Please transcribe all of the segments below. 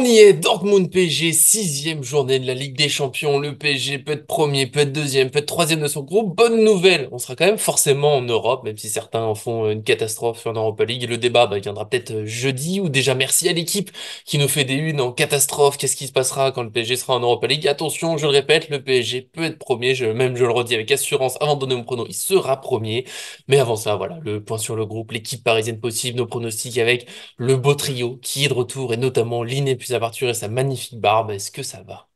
y est, Dortmund PSG, sixième journée de la Ligue des Champions. Le PSG peut être premier, peut être deuxième, peut être troisième de son groupe. Bonne nouvelle, on sera quand même forcément en Europe, même si certains en font une catastrophe en Europa League. Et le débat viendra peut-être jeudi, ou déjà merci à l'équipe qui nous fait des unes en catastrophe. Qu'est-ce qui se passera quand le PSG sera en Europa League? Attention, je le répète, le PSG peut être premier, même je le redis avec assurance avant de donner mon prono, il sera premier. Mais avant ça, voilà, le point sur le groupe, l'équipe parisienne possible, nos pronostics avec le beau trio qui est de retour et notamment l'inépuisable Arthur et sa magnifique barbe. Est-ce que ça va?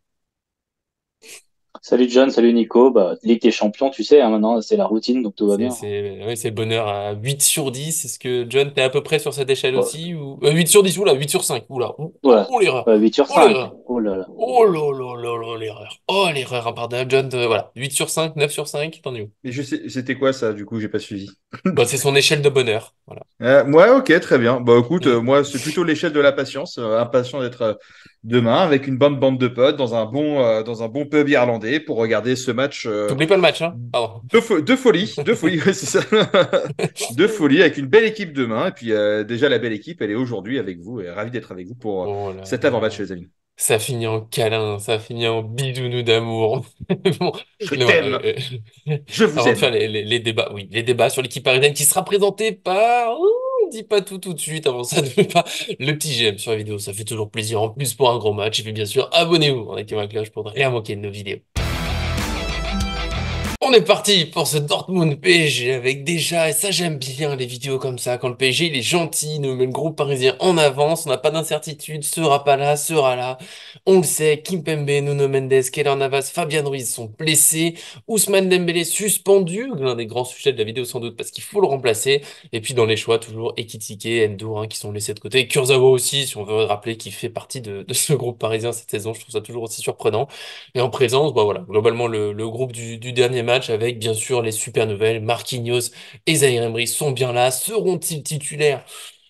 Salut John, salut Nico. Bah, Ligue des Champions, tu sais, hein, maintenant c'est la routine, donc tout va bien. Oui, c'est le bonheur à 8 sur 10. Est-ce que John, t'es à peu près sur cette échelle Bon, aussi ou 8 sur 10, oula, 8 sur 5. Oula, voilà, l'erreur. 8 sur Oh 5. l'erreur. Oh là là. Oh là là là là, l'erreur. Oh l'erreur impardonnable. John, voilà, 8 sur 5, 9 sur 5, t'en es où? Mais je sais, c'était quoi ça, du coup, j'ai pas suivi. Bah, c'est son échelle de bonheur. Voilà. Ouais, ok, très bien. Bah écoute, Hmm. moi, c'est plutôt l'échelle de la patience, impatient d'être demain avec une bonne bande de potes dans un bon pub irlandais pour regarder ce match T'oublies pas le match, hein? Pardon. de folie, ouais, c'est ça, de folie avec une belle équipe demain. Et puis déjà la belle équipe, elle est aujourd'hui avec vous et ravi d'être avec vous pour Oh là cet avant-match, là. les amis. Ça finit en câlin, ça finit en bisounou d'amour. Bon, Je voilà, t'aime, je vous avant de faire aime. les débats, oui, les débats sur l'équipe parisienne qui sera présentée par... Ouh, on dit pas tout de suite, avant ça, ne pas le petit j'aime sur la vidéo, ça fait toujours plaisir, en plus pour un gros match. Et puis bien sûr, abonnez-vous en activant la cloche pour ne rien manquer de nos vidéos. On est parti pour ce Dortmund PSG avec déjà, et ça j'aime bien les vidéos comme ça, quand le PSG il est gentil, nous met le groupe parisien en avance, on n'a pas d'incertitude, sera pas là, sera là. On le sait, Kimpembe, Nuno Mendes, Keylor Navas, Fabian Ruiz sont blessés, Ousmane Dembélé suspendu, l'un des grands sujets de la vidéo sans doute parce qu'il faut le remplacer. Et puis dans les choix, toujours Ekitike, Ndour qui sont laissés de côté, et Kurzawa aussi, si on veut rappeler qu'il fait partie de ce groupe parisien cette saison, je trouve ça toujours aussi surprenant. Et en présence, bah voilà, globalement le groupe du dernier match avec bien sûr les super nouvelles. Marquinhos et Zaïre Emery sont bien là. Seront-ils titulaires?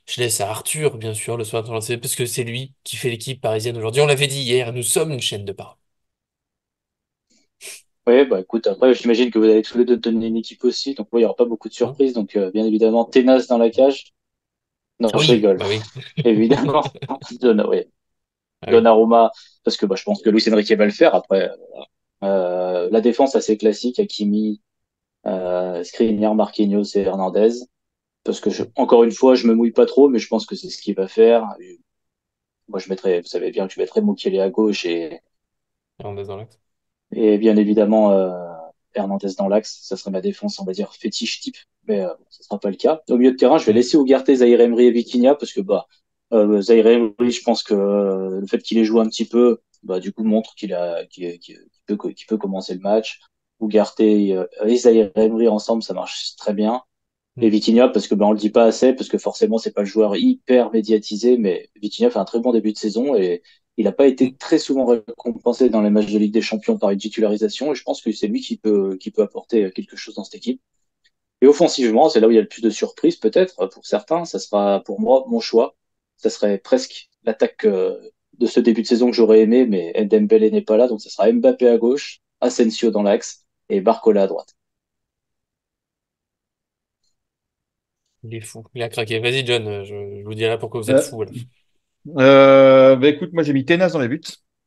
Je laisse à Arthur, bien sûr, le soir de lancer, parce que c'est lui qui fait l'équipe parisienne aujourd'hui. On l'avait dit hier, nous sommes une chaîne de parole. Oui, bah écoute, après j'imagine que vous allez tous les deux donner une équipe aussi, donc il n'y aura pas beaucoup de Hein. surprises. Donc bien évidemment, Tenas dans la cage. Non, je Oui, rigole. bah oui. Évidemment, oui. Ah oui. Donnarumma, parce que bah, je pense que Luis Enrique va le faire. Après, la défense assez classique, Hakimi, Skriniar, Marquinhos et Hernandez. Parce que encore une fois, je me mouille pas trop, mais je pense que c'est ce qu'il va faire. Moi, je mettrais, vous savez bien que je mettrais Mukiele à gauche Hernandez dans l'axe. et bien évidemment Hernandez dans l'axe. Ça serait ma défense, on va dire, fétiche type, mais bon, ce sera pas le cas. Au milieu de terrain, je vais Hmm. laisser Ugarte, Zaïre Emery et Vitinha parce que Zaïre Emery, je pense que le fait qu'il ait joué un petit peu, bah, du coup, montre qu'il peut commencer le match. Ugarte et Zaïre Emery ensemble, ça marche très bien. Et Hmm. Vitinha, parce que on le dit pas assez, parce que forcément c'est pas le joueur hyper médiatisé, mais Vitinha fait un très bon début de saison et il n'a pas été très souvent récompensé dans les matchs de Ligue des Champions par une titularisation. Et je pense que c'est lui qui peut apporter quelque chose dans cette équipe. Et offensivement, c'est là où il y a le plus de surprises peut-être pour certains. Ça sera pour moi mon choix. Ça serait presque l'attaque de ce début de saison que j'aurais aimé, mais Dembélé n'est pas là, donc ça sera Mbappé à gauche, Asensio dans l'axe et Barcola à droite. Il est fou, il a craqué. Vas-y, John, je vous dirai pourquoi vous êtes Euh, fou. Là. Bah écoute, moi j'ai mis Tenas dans les buts.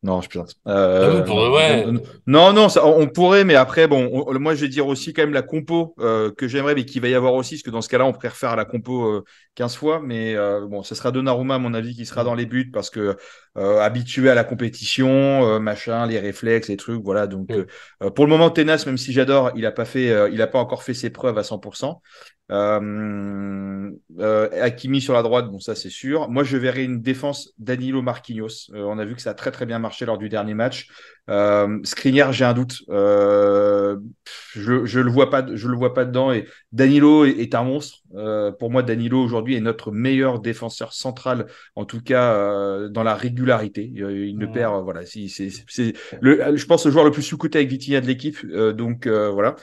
Non, je plaisante. Ah oui, pour de Non, vrai. non, non, on pourrait, mais après, bon, moi je vais dire aussi quand même la compo que j'aimerais, mais qu'il va y avoir aussi, parce que dans ce cas-là, on préfère faire la compo 15 fois, mais bon, ce sera Donnarumma, à mon avis, qui sera Hmm. dans les buts, parce que habitué à la compétition, machin, les réflexes, les trucs, voilà. Donc Oui. pour le moment, Tenas, même si j'adore, il a pas encore fait ses preuves à 100%. Hakimi sur la droite, bon, ça c'est sûr. Moi, je verrai une défense Danilo Marquinhos. On a vu que ça a très très bien marché lors du dernier match. Skriniar, j'ai un doute. Je le vois pas dedans. Et Danilo est un monstre. Pour moi, Danilo aujourd'hui est notre meilleur défenseur central, en tout cas dans la régularité. Il ne perd, Hmm. voilà, je pense le joueur le plus sous-coté avec Vitinha de l'équipe. Donc voilà.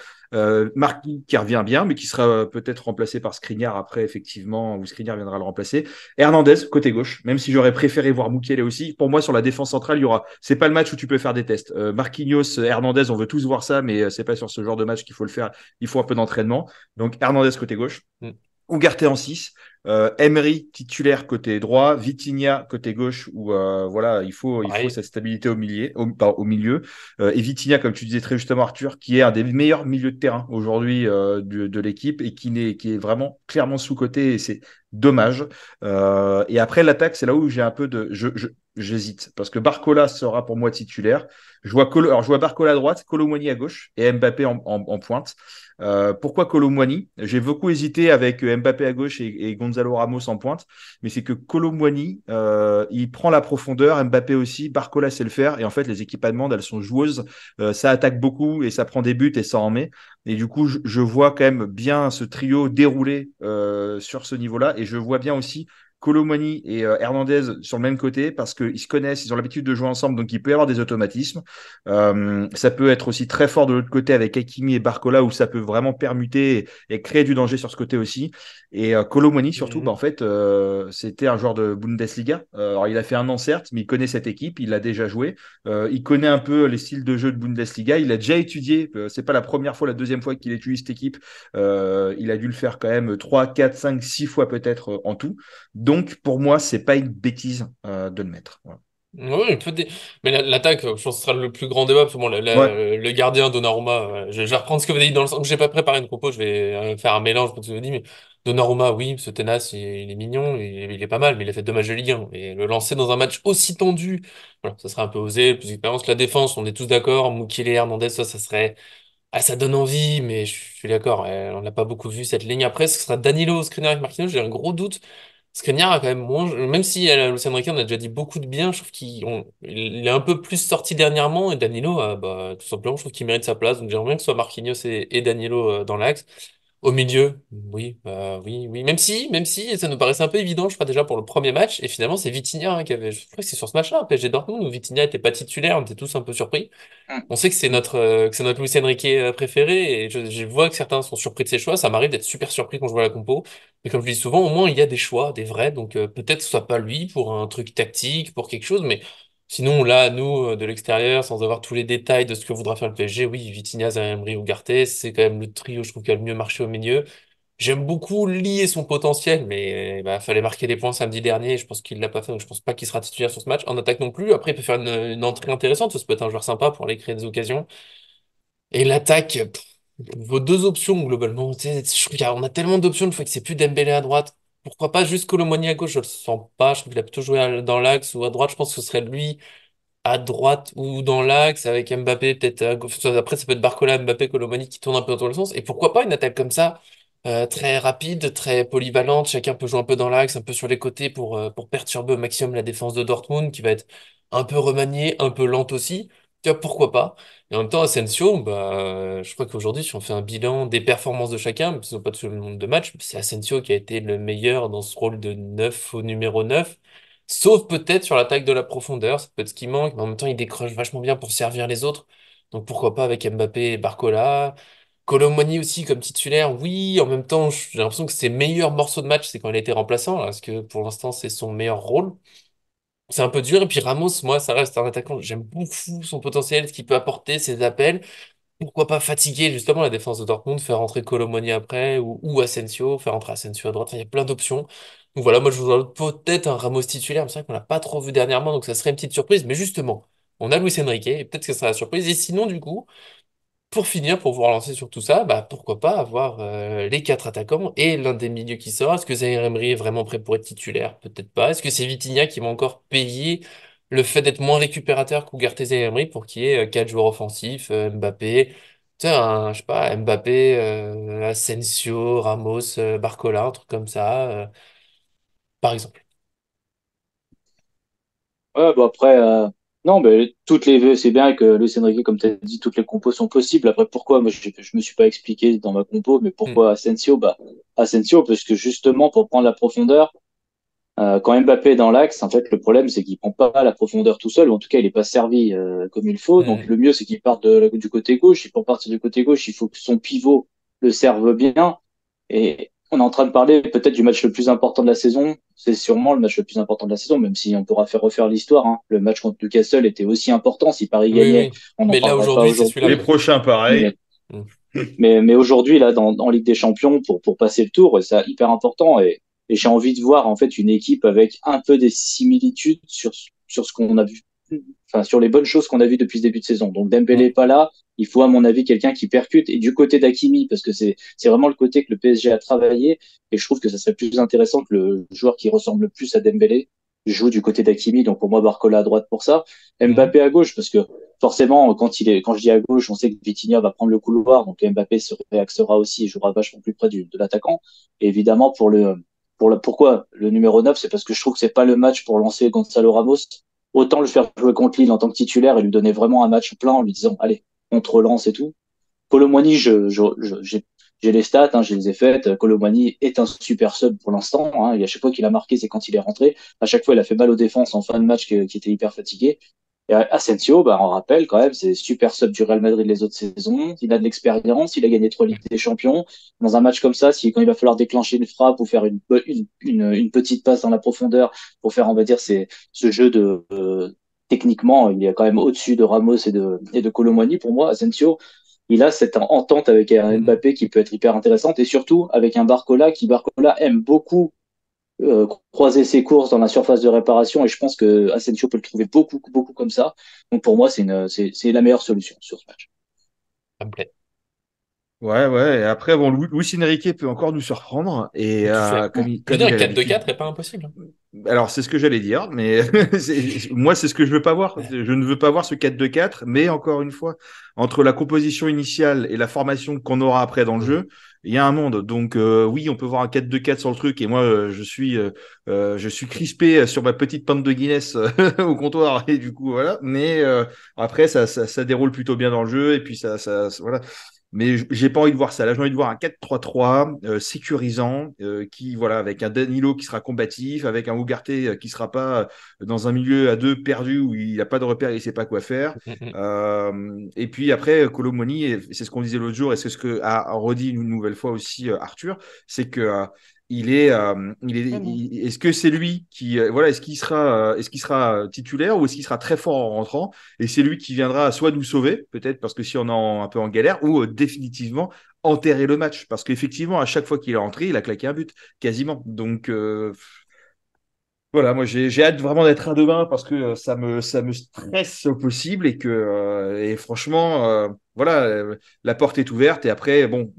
Marquis qui revient bien, mais qui sera peut-être remplacé par Skriniar après, effectivement, ou Skriniar viendra le remplacer. Hernandez, côté gauche, même si j'aurais préféré voir Mukiele aussi. Pour moi, sur la défense centrale, il y aura. C'est pas le match où tu peux faire des tests. Marquinhos, Hernandez, on veut tous voir ça, mais c'est pas sur ce genre de match qu'il faut le faire. Il faut un peu d'entraînement. Donc Hernandez côté gauche. Hmm. Ugarte en 6. Emery titulaire côté droit, Vitinha côté gauche où voilà, il faut Pareil. sa stabilité au milieu. Et Vitinha, comme tu disais très justement Arthur, qui est un des meilleurs milieux de terrain aujourd'hui de l'équipe et qui est vraiment clairement sous-coté et c'est dommage. Et après l'attaque, c'est là où j'ai un peu j'hésite parce que Barcola sera pour moi titulaire. Alors je vois Barcola à droite, Kolo Muani à gauche et Mbappé en pointe. Pourquoi Kolo Muani? J'ai beaucoup hésité avec Mbappé à gauche et Gonzalo Ramos en pointe, mais c'est que Kolo Muani, il prend la profondeur, Mbappé aussi, Barcola sait le faire, et en fait les équipes allemandes, elles sont joueuses, ça attaque beaucoup et ça prend des buts et ça en met. Et du coup, je vois quand même bien ce trio dérouler sur ce niveau-là, et je vois bien aussi Kolo Muani et Hernandez sur le même côté parce qu'ils se connaissent, ils ont l'habitude de jouer ensemble, donc il peut y avoir des automatismes. Ça peut être aussi très fort de l'autre côté avec Hakimi et Barcola où ça peut vraiment permuter et créer du danger sur ce côté aussi. Et Kolo Muani surtout, bah, en Mhm. fait, c'était un joueur de Bundesliga. Alors il a fait un an certes, mais il connaît cette équipe, il l'a déjà joué. Il connaît un peu les styles de jeu de Bundesliga. Il a déjà étudié, c'est pas la première fois, la deuxième fois qu'il étudie cette équipe. Il a dû le faire quand même 3, 4, 5, 6 fois peut-être en tout. Donc pour moi, c'est pas une bêtise de le mettre. Voilà. Ouais, mais l'attaque, je pense que ce sera le plus grand débat, parce que bon, Ouais. le gardien Donnarumma, je vais reprendre ce que vous avez dit dans le sens, j'ai pas préparé une propos, je vais faire un mélange de ce que vous avez dit, mais Donnarumma, oui, ce tenace, il est mignon, il est pas mal, mais il a fait 2 matchs de Ligue 1, et le lancer dans un match aussi tendu, voilà, ça serait un peu osé, plus d'expérience, la défense, on est tous d'accord, Mukiele, Hernandez, ça serait, ah, ça donne envie, mais je suis d'accord, on n'a pas beaucoup vu cette ligne. Après, ce sera Danilo, Skriniar avec Marquinhos, j'ai un gros doute. Skriniar a quand même moins, même si Lucien Riquet, on a déjà dit beaucoup de bien, je trouve il est un peu plus sorti dernièrement, et Danilo, bah, tout simplement, je trouve qu'il mérite sa place, donc j'aimerais bien que ce soit Marquinhos et Danilo dans l'axe. Au milieu, oui, oui, oui, même si ça nous paraissait un peu évident, je crois déjà pour le premier match, et finalement c'est Vitinha qui avait, je crois que c'est sur ce match-là, PSG Dortmund, où Vitinha était pas titulaire, on était tous un peu surpris. On sait que c'est notre Luis Enrique préféré et je vois que certains sont surpris de ses choix. Ça m'arrive d'être super surpris quand je vois la compo. Mais comme je dis souvent, au moins il y a des choix, des vrais. Donc peut-être que ce soit pas lui pour un truc tactique, pour quelque chose. Mais sinon, là, nous, de l'extérieur, sans avoir tous les détails de ce que voudra faire le PSG, oui, Vitinha, Zaha Emery ou Ugarte, c'est quand même le trio, je trouve, qui a le mieux marché au milieu. J'aime beaucoup lier son potentiel, mais bah, fallait marquer des points samedi dernier. Je pense qu'il l'a pas fait, donc je pense pas qu'il sera titulaire sur ce match. En attaque non plus. Après, il peut faire une entrée intéressante. Ça peut être un joueur sympa pour aller créer des occasions. Et l'attaque, vos deux options globalement. Tu sais, on a tellement d'options le fait que c'est plus Dembélé à droite. Pourquoi pas juste Colomoni à gauche? Je le sens pas. Je trouve qu'il a plutôt joué dans l'axe ou à droite. Je pense que ce serait lui à droite ou dans l'axe avec Mbappé peut-être à gauche. Après, ça peut être Barcola, Mbappé, Colomani qui tourne un peu dans tous les sens. Et pourquoi pas une attaque comme ça, très rapide, très polyvalente. Chacun peut jouer un peu dans l'axe, un peu sur les côtés pour perturber au maximum la défense de Dortmund qui va être un peu remaniée, un peu lente aussi. Tu vois, pourquoi pas? Et en même temps, Asensio, bah, je crois qu'aujourd'hui, si on fait un bilan des performances de chacun, même s'ils n'ont pas tout le nombre de matchs, c'est Asensio qui a été le meilleur dans ce rôle de 9 au numéro 9. Sauf peut-être sur l'attaque de la profondeur, ça peut être ce qui manque, mais en même temps, il décroche vachement bien pour servir les autres. Donc pourquoi pas avec Mbappé et Barcola. Colomani aussi comme titulaire, oui, en même temps, j'ai l'impression que ses meilleurs morceaux de match, c'est quand il a été remplaçant, là, parce que pour l'instant, c'est son meilleur rôle. C'est un peu dur, et puis Ramos, moi, ça reste un attaquant, j'aime beaucoup son potentiel, ce qu'il peut apporter, ses appels. Pourquoi pas fatiguer justement la défense de Dortmund, faire rentrer Colomoni après ou Asensio, faire rentrer Asensio à droite. Enfin, il y a plein d'options. Donc voilà, moi je vous aurais peut-être un Ramos titulaire, mais c'est vrai qu'on l'a pas trop vu dernièrement, donc ça serait une petite surprise. Mais justement, on a Luis Enrique, et peut-être que ça sera la surprise. Et sinon, du coup, pour finir, pour vous relancer sur tout ça, bah pourquoi pas avoir les quatre attaquants et l'un des milieux qui sort. Est-ce que Zaïre Emery est vraiment prêt pour être titulaire? Peut-être pas. Est-ce que c'est Vitinha qui va encore payer le fait d'être moins récupérateur qu'Ugarte Zaïre Emery pour qu'il y ait quatre joueurs offensifs, Mbappé, tu sais, je sais pas, Mbappé, Asensio, Ramos, Barcola, un truc comme ça, par exemple. Ouais, bah après, non, mais c'est bien que Luis Enrique, comme tu as dit, toutes les compos sont possibles. Après, pourquoi? Moi, je me suis pas expliqué dans ma compo, mais Hmm. pourquoi Asensio? Bah, Asensio, parce que justement, pour prendre la profondeur, quand Mbappé est dans l'axe, en fait, le problème, c'est qu'il prend pas la profondeur tout seul, ou en tout cas, il est pas servi comme il faut. Donc, Hmm. le mieux, c'est qu'il parte du côté gauche. Et pour partir du côté gauche, il faut que son pivot le serve bien. Et on est en train de parler peut-être du match le plus important de la saison. C'est sûrement le match le plus important de la saison, même si on pourra faire refaire l'histoire, hein. Le match contre Newcastle était aussi important. Si Paris Oui, gagnait, oui. on n'en Mais là, parlerait pas aujourd'hui, c'est celui-là. Les aujourd'hui. prochains, pareil. Mais, Hmm. mais aujourd'hui, là, en Ligue des Champions, pour passer le tour, c'est hyper important. Et Et j'ai envie de voir en fait une équipe avec un peu des similitudes sur ce qu'on a vu, enfin sur les bonnes choses qu'on a vues depuis ce début de saison. Donc Dembélé est Mm. pas là, il faut à mon avis quelqu'un qui percute. Et du côté d'Hakimi, parce que c'est vraiment le côté que le PSG a travaillé, et je trouve que ça serait plus intéressant que le joueur qui ressemble le plus à Dembélé joue du côté d'Hakimi. Donc pour moi Barcola à droite pour ça, Mm. Mbappé à gauche parce que forcément quand je dis à gauche, on sait que Vitinha va prendre le couloir, donc Mbappé se réaxera aussi et jouera vachement plus près de l'attaquant. Et évidemment pourquoi le numéro 9, c'est parce que je trouve que c'est pas le match pour lancer Gonzalo Ramos. Autant le faire jouer contre Lille en tant que titulaire et lui donner vraiment un match plein en lui disant, allez, on te relance et tout. Colomwani, j'ai les stats, hein, je les ai faites. Colomwani est un super sub pour l'instant. Hein. Et à chaque fois qu'il a marqué, c'est quand il est rentré. À chaque fois, il a fait mal aux défenses en fin de match qui était hyper fatigué. Et Asensio, bah, on rappelle quand même, c'est super sub du Real Madrid les autres saisons. Il a de l'expérience, il a gagné 3 Ligues des Champions. Dans un match comme ça, si quand il va falloir déclencher une frappe ou faire une petite passe dans la profondeur pour faire, on va dire, ce jeu techniquement, il est quand même au-dessus de Ramos et de Colomwani. Pour moi, Asensio, il a cette entente avec un Mm. Mbappé qui peut être hyper intéressante et surtout avec un Barcola aime beaucoup croiser ses courses dans la surface de réparation et je pense que Asensio peut le trouver beaucoup beaucoup comme ça. Donc pour moi c'est la meilleure solution sur ce match. Ça me plaît. Ouais, ouais. Et après, bon, Luis Enrique peut encore nous surprendre. Et Tout fait. Je veux comme dire, il un a 4-2-4 l'habitude. n'est pas impossible. Hein. Alors, c'est ce que j'allais dire, mais moi, c'est ce que je veux pas voir. Je ne veux pas voir ce 4-2-4, mais encore une fois, entre la composition initiale et la formation qu'on aura après dans le Mm. jeu, il y a un monde. Donc, oui, on peut voir un 4-2-4 sur le truc. Et moi, je suis crispé sur ma petite pinte de Guinness au comptoir. Et du coup, voilà. Mais après, ça déroule plutôt bien dans le jeu. Et puis, voilà. Mais j'ai pas envie de voir ça. Là, j'ai envie de voir un 4-3-3 sécurisant, qui, voilà, avec un Danilo qui sera combatif, avec un Ugarte qui sera pas dans un milieu à deux perdu où il n'a pas de repère, il sait pas quoi faire. Mm. Mm. Et puis après, Colomoni, et c'est ce qu'on disait l'autre jour, et c'est ce que a redit une nouvelle fois aussi Arthur, c'est que Ouais, non. est-ce que c'est lui qui, voilà, est-ce qu'il sera titulaire ou est-ce qu'il sera très fort en rentrant et c'est lui qui viendra soit nous sauver, peut-être parce que si on est un peu en galère, ou définitivement enterrer le match. Parce qu'effectivement, à chaque fois qu'il est entré, il a claqué un but, quasiment. Donc, voilà, moi j'ai hâte vraiment d'être à demain parce que ça me stresse au possible et que et franchement voilà la porte est ouverte et après bon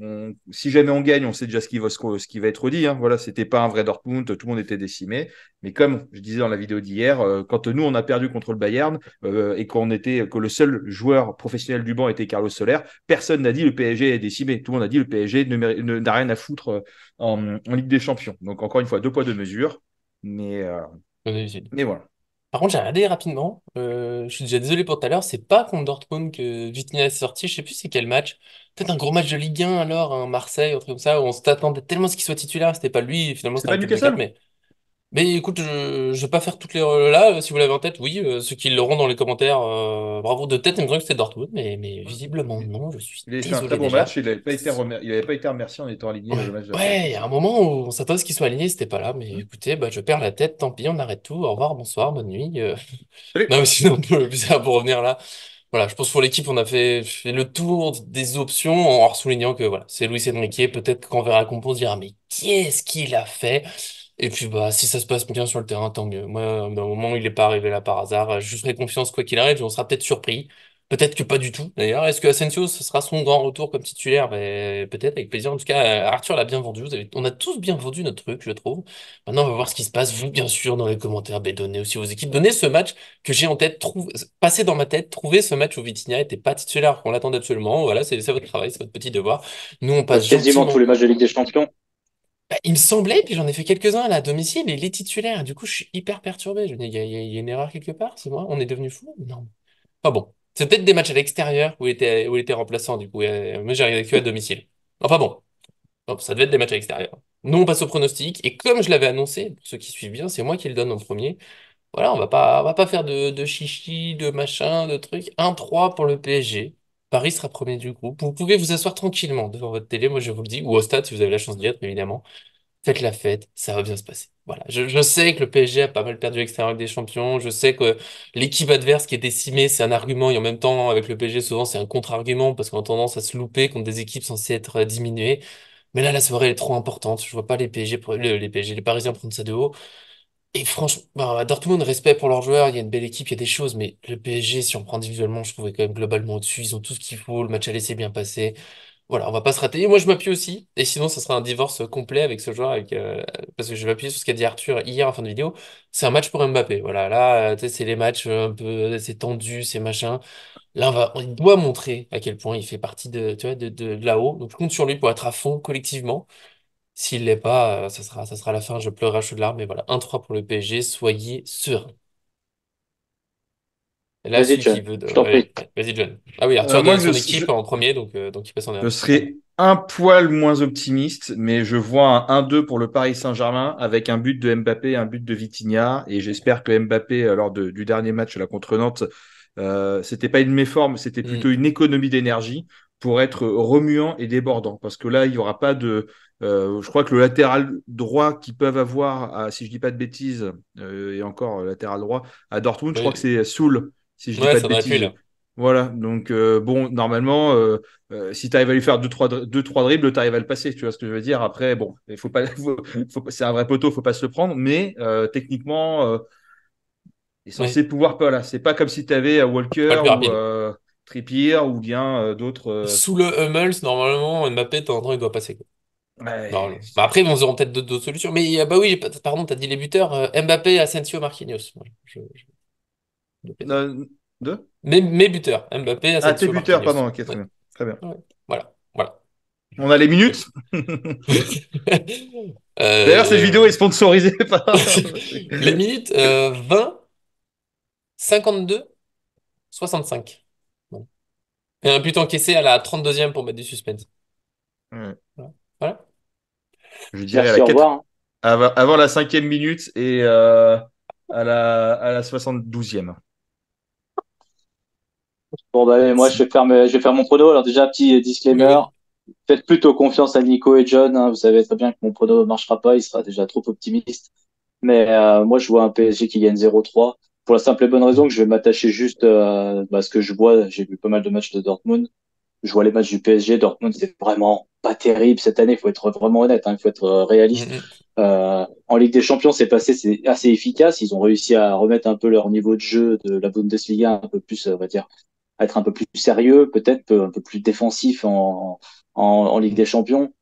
si jamais on gagne on sait déjà ce qui va être dit hein. Voilà, c'était pas un vrai Dortmund, tout le monde était décimé, mais comme je disais dans la vidéo d'hier, quand nous on a perdu contre le Bayern et que le seul joueur professionnel du banc était Carlos Soler, personne n'a dit le PSG est décimé, tout le monde a dit le PSG n'a rien à foutre en Ligue des Champions. Donc encore une fois, deux poids deux mesures. Mais, euh, Comme d'habitude. mais voilà. Par contre, j'ai regardé rapidement. Je suis déjà désolé pour tout à l'heure. C'est pas contre Dortmund que Vitinha est sorti. Je sais plus c'est quel match. Peut-être un gros match de Ligue 1 alors, un Marseille, un truc comme ça, où on s'attendait tellement à ce qu'il soit titulaire. C'était pas lui. Finalement, C'est c'était un pas 4-2-4. Newcastle? Mais écoute, je vais pas faire toutes les là. Si vous l'avez en tête, oui. Ceux qui l'auront dans les commentaires, bravo de tête. Il me semble que c'était Dortmund, mais visiblement non. Je suis Il avait fait un très désolé bon déjà. match. Il n'avait pas été remercié en étant aligné le Ouais, match d'après, ouais, il y a un effectivement. moment où on s'attendait à ce qu'il soit aligné, c'était pas là. Mais Hmm. écoutez, bah, je perds la tête, tant pis, on arrête tout. Au revoir, bonsoir, bonne nuit. Salut! Non, mais sinon, pour revenir là, voilà, je pense que pour l'équipe, on a fait le tour des options en soulignant que voilà, c'est Luis Enrique. Peut-être qu'on verra la compo, on se dira, mais qu'est-ce qu'il a fait? Et puis, bah, si ça se passe bien sur le terrain, tant mieux. Moi, d'un moment où il n'est pas arrivé là par hasard, je lui ferai confiance quoi qu'il arrive et on sera peut-être surpris. Peut-être que pas du tout. D'ailleurs, est-ce que Asensio, ce sera son grand retour comme titulaire? Ben, peut-être, avec plaisir. En tout cas, Arthur l'a bien vendu. On a tous bien vendu notre truc, je trouve. Maintenant, on va voir ce qui se passe. Vous, bien sûr, dans les commentaires, ben, donnez aussi vos équipes. Donnez ce match que j'ai en tête, passé dans ma tête, trouver ce match où Vitinha était pas titulaire, qu'on l'attendait absolument. Voilà, c'est votre travail, c'est votre petit devoir. Nous, on passe Quasiment tous gentiment. les matchs de Ligue des Champions. Bah, il me semblait, puis j'en ai fait quelques-uns là, à domicile, et il est titulaire. Du coup, je suis hyper perturbé. Je me dis, il y a une erreur quelque part, c'est moi? On est devenu fou? Non. Pas bon. C'est peut-être des matchs à l'extérieur où il était remplaçant, du coup. Moi, j'arrivais que à domicile. Enfin bon. Bon, ça devait être des matchs à l'extérieur. Nous, on passe au pronostic, et comme je l'avais annoncé, pour ceux qui suivent bien, c'est moi qui le donne en premier. Voilà, on va pas faire de chichi, de machin, de trucs. 1-3 pour le PSG. Paris sera premier du groupe. Vous pouvez vous asseoir tranquillement devant votre télé, moi je vous le dis, ou au stade si vous avez la chance d'y être, évidemment. Faites la fête, ça va bien se passer. Voilà. Je sais que le PSG a pas mal perdu à l'extérieur des champions. Je sais que l'équipe adverse qui est décimée, c'est un argument. Et en même temps, avec le PSG, souvent, c'est un contre-argument parce qu'on a tendance à se louper contre des équipes censées être diminuées. Mais là, la soirée elle est trop importante. Je vois pas les PSG, les PSG, les Parisiens prendre ça de haut. Et franchement, bah, Dortmund, respect pour leurs joueurs, il y a une belle équipe, il y a des choses, mais le PSG, si on prend individuellement, je trouvais quand même globalement au-dessus. Ils ont tout ce qu'il faut, le match aller s'est bien passé. Voilà, on va pas se rater. Et moi, je m'appuie aussi. Et sinon, ça sera un divorce complet avec ce joueur, parce que je vais appuyer sur ce qu'a dit Arthur hier en fin de vidéo. C'est un match pour Mbappé. Voilà, là, tu sais, c'est les matchs un peu, c'est tendu, c'est machin. Là, il doit montrer à quel point il fait partie de, tu vois, de là-haut. Donc, je compte sur lui pour être à fond collectivement. S'il l'est pas, ça sera la fin. Je pleurerai à chaudes larmes. Mais voilà, 1-3 pour le PSG. Soyez serein. Et là, Vas-y, celui qui John, veut, je t'en prie. vas-y, John. Ah oui, Arthur a Moi, donné son équipe en premier, donc il passe en je dernier. serais un poil moins optimiste, mais je vois un 1-2 pour le Paris Saint-Germain avec un but de Mbappé, un but de Vitinha. Et j'espère que Mbappé, lors du dernier match là, contre Nantes, c'était pas une méforme, c'était Hmm. plutôt une économie d'énergie pour être remuant et débordant. Parce que là, il n'y aura pas de. Je crois que le latéral droit qu'ils peuvent avoir, si je dis pas de bêtises, et encore latéral droit, à Dortmund, je crois que Oui. c'est Soul, si je dis Ouais, pas de ça devrait être lui, bêtises. là. Voilà, donc bon, normalement, si tu arrives à lui faire deux, trois dribbles, tu arrives à le passer, tu vois ce que je veux dire. Après, bon, il faut pas, c'est un vrai poteau, faut pas se le prendre, mais techniquement, il est Oui. censé pouvoir pas là. C'est pas comme si tu avais C'est pas le Walker plus ou rapide. Trippier ou bien d'autres. Sous le Hummels, normalement, Mbappé, de temps en temps, il doit passer, quoi. Ouais, Normalement. Bah après, ils auront peut-être d'autres solutions. Mais bah oui, pardon, t'as dit les buteurs. Mbappé, Asensio, Marquinhos. Voilà, de plaisir. euh, deux? Mes buteurs. Mbappé, Ah, tes Asensio, buteurs, Marquinhos. pardon, ok, très Ouais. bien. Très bien. Ouais. Voilà. Voilà. On a les minutes. D'ailleurs, cette vidéo est Euh, sponsorisée par. Les minutes, 20, 52, 65. Bon. Et un but encaissé à la 32e pour mettre du suspense. Ouais. Voilà. Voilà. Je dirais Merci, au revoir, hein. avant la 5e minute et à la 72e. Bon, bah, allez, moi, je vais faire mon prono. Alors, déjà, petit Oui, disclaimer. vas-y. Faites plutôt confiance à Nico et John, hein. Vous savez très bien que mon prono ne marchera pas. Il sera déjà trop optimiste. Mais moi, je vois un PSG qui gagne 0-3. Pour la simple et bonne raison que je vais m'attacher juste à ce que je vois. J'ai vu pas mal de matchs de Dortmund. Je vois les matchs du PSG. Dortmund, c'est vraiment pas terrible cette année. Il faut être vraiment honnête, hein. Il faut être réaliste. Mhm. En Ligue des Champions, c'est assez efficace. Ils ont réussi à remettre un peu leur niveau de jeu de la Bundesliga un peu plus, on va dire, à être un peu plus sérieux, peut-être un peu plus défensif en Ligue des Champions.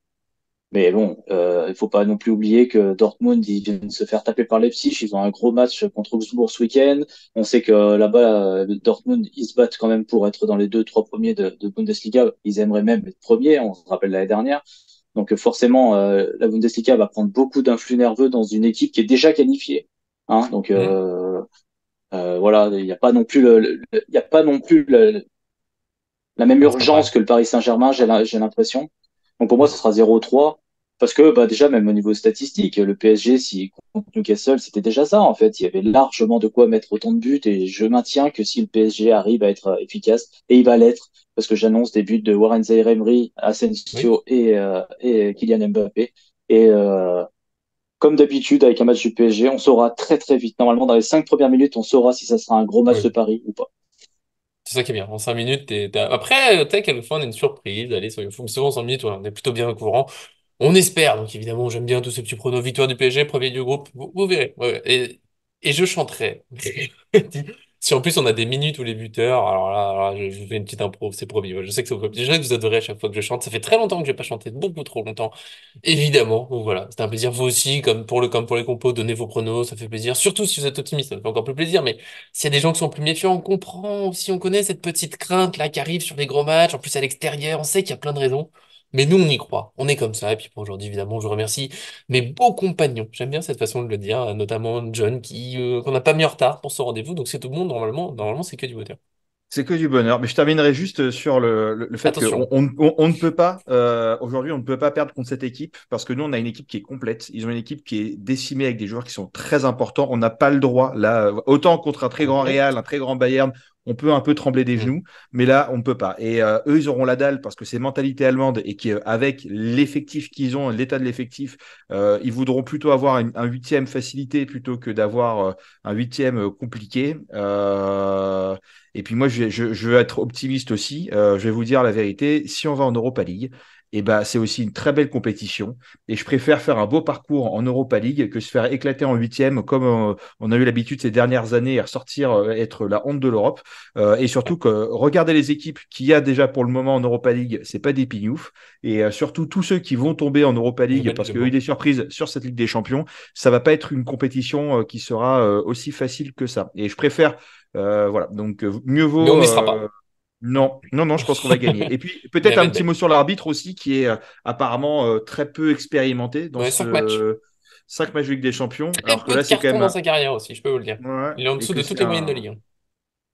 Mais bon, il faut pas non plus oublier que Dortmund, ils viennent se faire taper par Leipzig. Ils ont un gros match contre Augsbourg ce week-end. On sait que là-bas, Dortmund, ils se battent quand même pour être dans les deux, trois premiers de Bundesliga. Ils aimeraient même être premiers. On se rappelle l'année dernière. Donc forcément, la Bundesliga va prendre beaucoup d'influx nerveux dans une équipe qui est déjà qualifiée. Hein, donc Mhm. voilà, il n'y a pas non plus il y a pas non plus la même Ouais, c'est pas pareil. urgence que le Paris Saint-Germain, j'ai l'impression. Donc pour moi, ce Mhm. sera 0-3. Parce que bah, déjà, même au niveau statistique, le PSG, si contre Newcastle, c'était déjà ça, en fait. Il y avait largement de quoi mettre autant de buts. Et je maintiens que si le PSG arrive à être efficace, et il va l'être, parce que j'annonce des buts de Warren Zaïre-Emery, Oui. Asensio et Kylian Mbappé. Et comme d'habitude, avec un match du PSG, on saura très très vite. Normalement, dans les 5 premières minutes, on saura si ça sera un gros match de Oui. Paris ou pas. C'est ça qui est bien. En 5 minutes, après, peut-être quelquefois, on a une surprise. Allez, soyons fous. Mais souvent, en 5 minutes, ouais, on est plutôt bien au courant. On espère. Donc, évidemment, j'aime bien tous ces petits pronos. Victoire du PSG, premier du groupe. Vous verrez. Ouais, ouais. Et je chanterai. Si en plus on a des minutes où les buteurs, alors là, je fais une petite impro, c'est promis. Ouais, je sais que je sais que vous adorez à chaque fois que je chante. Ça fait très longtemps que j'ai pas chanté, beaucoup trop longtemps. Évidemment. Donc voilà, c'était un plaisir. Vous aussi, comme pour les compos, donnez vos pronos, ça fait plaisir. Surtout si vous êtes optimiste, ça me fait encore plus plaisir. Mais s'il y a des gens qui sont plus méfiants, on comprend aussi, on connaît cette petite crainte là qui arrive sur les gros matchs. En plus à l'extérieur, on sait qu'il y a plein de raisons. Mais nous, on y croit. On est comme ça. Et puis pour aujourd'hui, évidemment, je vous remercie mes beaux compagnons. J'aime bien cette façon de le dire, notamment John, qu'on n'a pas mis en retard pour ce rendez-vous. Donc c'est tout le monde, normalement, c'est que du bonheur. C'est que du bonheur. Mais je terminerai juste sur le fait qu'on Attention. on ne peut pas, aujourd'hui, on ne peut pas perdre contre cette équipe parce que nous, on a une équipe qui est complète. Ils ont une équipe qui est décimée avec des joueurs qui sont très importants. On n'a pas le droit, là, autant contre un très grand Real, Complète. un très grand Bayern, on peut un peu trembler des Hmm. genoux, mais là, on ne peut pas. Et eux, ils auront la dalle parce que c'est mentalité allemande et qu'avec l'effectif qu'ils ont, l'état de l'effectif, ils voudront plutôt avoir un huitième facilité plutôt que d'avoir un huitième compliqué. Et puis moi, je veux être optimiste aussi. Je vais vous dire la vérité. Si on va en Europa League, et ben c'est aussi une très belle compétition. Et je préfère faire un beau parcours en Europa League que se faire éclater en huitième, comme on a eu l'habitude ces dernières années, et ressortir être la honte de l'Europe. Et surtout que regarder les équipes qu'il y a déjà pour le moment en Europa League, c'est pas des pignoufs. Et surtout tous ceux qui vont tomber en Europa League, Nouvel parce qu'il y a eu règlement. des surprises sur cette Ligue des Champions, ça va pas être une compétition qui sera aussi facile que ça. Et je préfère, voilà, donc mieux Mais on vaut. n'y sera pas. Non, non, non, je pense qu'on va gagner. Et puis Mais elle peut-être va un être petit belle. mot sur l'arbitre aussi, qui est apparemment très peu expérimenté dans Ouais, 5 matchs. ce 5 matchs de Ligue des Champions, Très alors que peu de là c'est quand cartons même dans sa carrière aussi, je peux vous le dire. ouais, Il est en et dessous que de toutes c'est les moyennes de Ligue 1.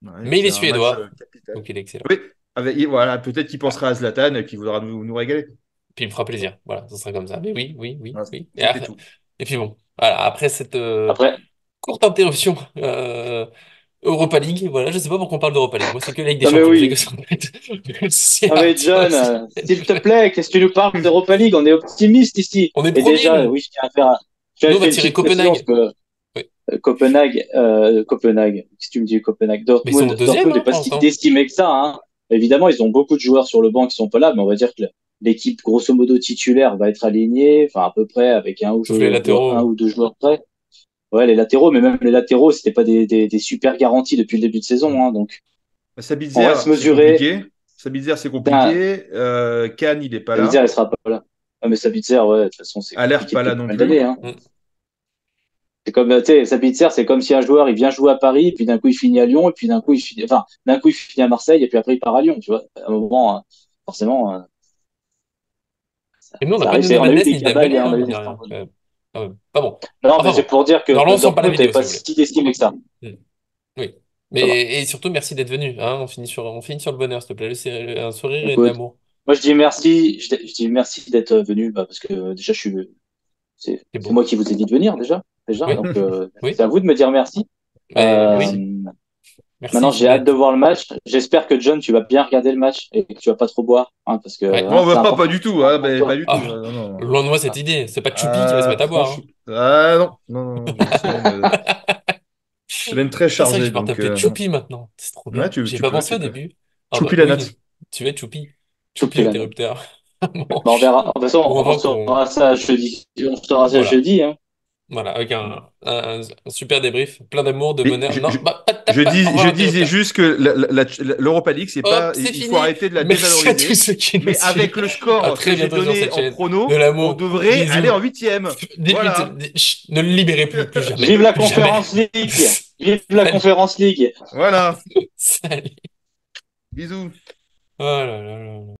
ouais, Mais que il est c'est un match suédois, capital. donc il est excellent. Oui, voilà, peut-être qu'il pensera à Zlatan qui voudra nous régaler. Puis il me fera plaisir. Voilà, ce sera comme ça. Mais oui, oui, oui, Voilà, oui. c'était tout. Et puis bon, voilà, après cette Après, courte interruption Europa League, voilà, je sais pas pourquoi on parle d'Europa League. Moi, c'est que la Ligue des non mais Champions, j'ai que oui. ça en tête. C'est Non mais Arthur John, aussi. s'il te plaît, qu'est-ce que tu nous parles d'Europa League? On est optimiste ici. On est Et premier, déjà, nous. oui, je Nous, tiens à on va faire une tirer petite précision parce Copenhague. que Oui. Copenhague, si tu me dis Copenhague, Mais ils sont deuxième, Dortmund n'est hein, pas pour si l'instant. décimé que ça, hein. Évidemment, ils ont beaucoup de joueurs sur le banc qui sont pas là, mais on va dire que l'équipe grosso modo titulaire va être alignée, enfin à peu près avec Sauf les un latéraux. ou deux joueurs près. Ouais, les latéraux, mais même les latéraux, c'était pas des super garanties depuis le début de saison, hein, donc on va Sabitzer, se c'est mesurer. compliqué. Sabitzer, c'est Putain, compliqué. Kahn, il est pas Sabitzer, là. il sera pas là. Ah, mais Sabitzer, ouais, de toute façon, c'est Aller, compliqué pas depuis là pas non mal plus. d'années, hein. Mm. C'est comme, tu sais, Sabitzer, c'est comme si un joueur, il vient jouer à Paris, et puis d'un coup, il finit à Lyon, et puis d'un coup, il finit à Marseille, et puis après, il part à Lyon, tu vois. À un moment, forcément, Et nous, on n'a ça pas arrive. Nuno On a eu Mendes des ni cabales Dembélé, et hein, on a eu mine des de rien. Stambouli. Quand même. Pas bon. Non, mais Enfin c'est bon. pour dire que Relançons pas la Dortmund n'est vidéo, pas si vous voulez. si décimé que ça. Mm. Oui. Ça va. Mais, et surtout, merci d'être venu. Hein. On finit sur le bonheur, s'il te plaît. Un sourire et de Écoute, l'amour. moi, je dis merci d'être venu, bah, parce que déjà, C'est c'est beau. moi qui vous ai dit de venir, déjà. Oui, Donc, oui. c'est à vous de me dire merci. Oui. Euh, Merci Maintenant, j'ai hâte de d'être. voir le match. J'espère que John, tu vas bien regarder le match et que tu vas pas trop boire, hein, parce que Ouais. Non, c'est bah, pas important du tout, hein, pour pas toi. du tout. Ah, Non, non. loin de moi cette idée. C'est pas Choupi qui va se mettre à boire. Franchement. Hein. Ah non, non, non, j'ai une semaine très Putain, c'est vrai que je chargée, vais pouvoir donc t'appeler Choupi maintenant. C'est trop ouais, bien. J'y ai tu pas peux, pensé tu au peux. début. Ah bah Choupi la oui, note. tu es Choupi. Choupi Choupi la note. l'interrupteur. Bon. Bon, on verra. De toute façon, Ou on avant qu'on. saura ça jeudi. On saura ça Voilà. jeudi, hein. Voilà, avec un super débrief, plein d'amour, de Mais bonheur. Non, bah, pas de au je revoir disais interrupteur. juste que l'Europa League, c'est Hop, pas, c'est il faut fini. arrêter de la Merci à tous dévaloriser. ceux qui nous Mais suivent. avec le À score que très j'ai bientôt sur donné cette en chaîne. De prono, on l'amour, devrait aller bisous. en huitième. Dites-lui, Voilà. chut, ne le libérez plus, plus jamais. Vive la Plus jamais. Conférence League! Vive la Salut. Conférence League! Voilà. Salut. Bisous. Oh là là là là.